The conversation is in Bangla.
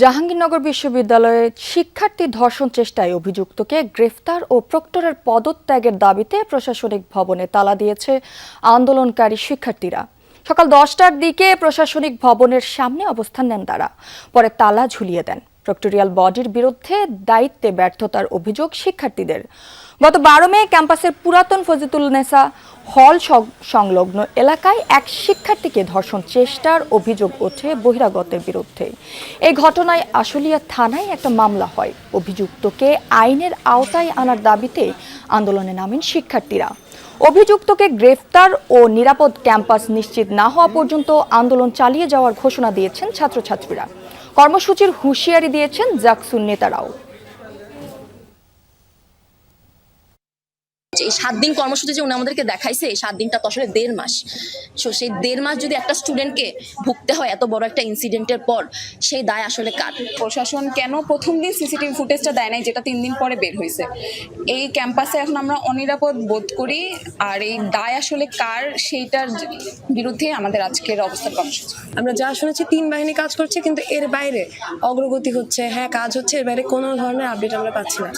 জাহাঙ্গীরনগর বিশ্ববিদ্যালয়ে শিক্ষার্থী ধর্ষণ চেষ্টায় অভিযুক্তকে গ্রেফতার ও প্রক্টরের পদত্যাগের দাবিতে প্রশাসনিক ভবনে তালা দিয়েছে আন্দোলনকারী শিক্ষার্থীরা। সকাল 10টার দিকে প্রশাসনিক ভবনের সামনে অবস্থান নেন তারা, পরে তালা ঝুলিয়ে দেন। প্রক্টোরিয়াল বডির বিরুদ্ধে দায়িত্বে ব্যর্থতার অভিযোগ শিক্ষার্থীদের। গত 12 মে ক্যাম্পাসের পুরাতন ফজিলতুন্নেসা হল সংলগ্ন এলাকায় এক শিক্ষার্থীকে ধর্ষণ চেষ্টার অভিযোগ ওঠে বহিরাগতের বিরুদ্ধে। এই ঘটনায় আশুলিয়া থানায় একটা মামলা হয়। অভিযুক্তকে আইনের আওতায় আনার দাবিতে আন্দোলনে নামেন শিক্ষার্থীরা। অভিযুক্তকে গ্রেফতার ও নিরাপদ ক্যাম্পাস নিশ্চিত না হওয়া পর্যন্ত আন্দোলন চালিয়ে যাওয়ার ঘোষণা দিয়েছেন ছাত্রছাত্রীরা। কর্মসূচির হুঁশিয়ারি দিয়েছেন জাকসুর নেতারাও। এই 7 দিন কর্মসূচি যে উনি আমাদেরকে দেখাইছে, এই 7 দিনটা তো আসলে 1.5 মাস। সেই 1.5 মাস যদি একটা স্টুডেন্টকে ভুগতে হয় এত বড় একটা ইনসিডেন্টের পর, সেই দায় আসলে কার? প্রশাসন কেন প্রথম দিন সিসিটিভি ফুটেজটা দেয় নাই, যেটা 3 দিন পরে বের হয়েছে? এই ক্যাম্পাসে এখন আমরা অনিরাপদ বোধ করি, আর এই দায় আসলে কার, সেইটার বিরুদ্ধে আমাদের আজকের অবস্থান কর্মসূচি। আমরা যা শুনেছি 3 বাহিনী কাজ করছে, কিন্তু এর বাইরে অগ্রগতি হচ্ছে, কাজ হচ্ছে, এর বাইরে কোনো ধরনের আপডেট আমরা পাচ্ছি না।